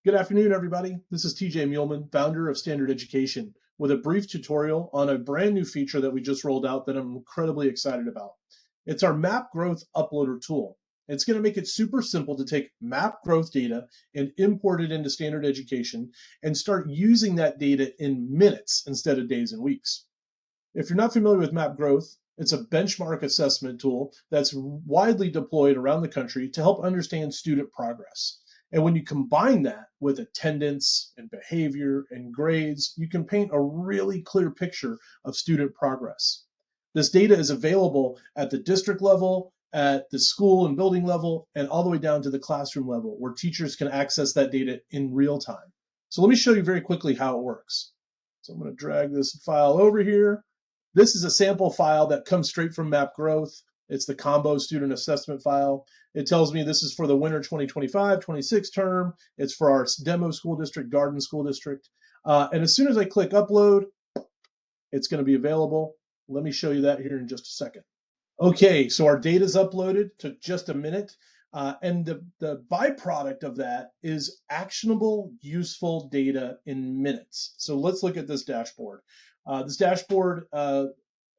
Good afternoon, everybody. This is TJ Muehlman, founder of Standard Education, with a brief tutorial on a brand new feature that we just rolled out that I'm incredibly excited about. It's our Map Growth Uploader tool. It's going to make it super simple to take map growth data and import it into Standard Education and start using that data in minutes instead of days and weeks. If you're not familiar with Map Growth, it's a benchmark assessment tool that's widely deployed around the country to help understand student progress. And when you combine that with attendance and behavior and grades, you can paint a really clear picture of student progress. This data is available at the district level, at the school and building level, and all the way down to the classroom level, where teachers can access that data in real time. So let me show you very quickly how it works. So I'm going to drag this file over here. This is a sample file that comes straight from Map Growth. It's the combo student assessment file. It tells me this is for the winter 2025-26 term. It's for our demo school district, Garden School District. And as soon as I click upload, it's going to be available. Let me show you that here in just a second. Okay, so our data is uploaded. Took just a minute. And the byproduct of that is actionable, useful data in minutes. So let's look at this dashboard. This dashboard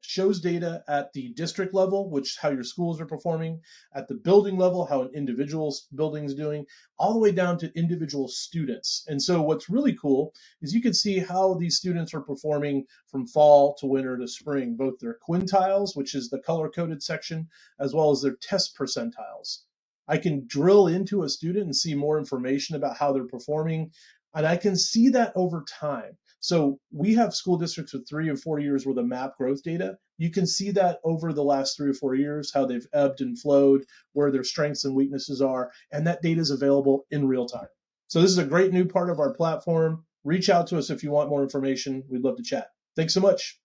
shows data at the district level, which how your schools are performing, at the building level, how an individual building is doing, all the way down to individual students. And so what's really cool is you can see how these students are performing from fall to winter to spring, both their quintiles, which is the color-coded section, as well as their test percentiles. I can drill into a student and see more information about how they're performing, and I can see that over time. So we have school districts with 3 and 4 years worth of map growth data. You can see that over the last 3 or 4 years, how they've ebbed and flowed, where their strengths and weaknesses are, and that data is available in real time. So this is a great new part of our platform. Reach out to us if you want more information. We'd love to chat. Thanks so much.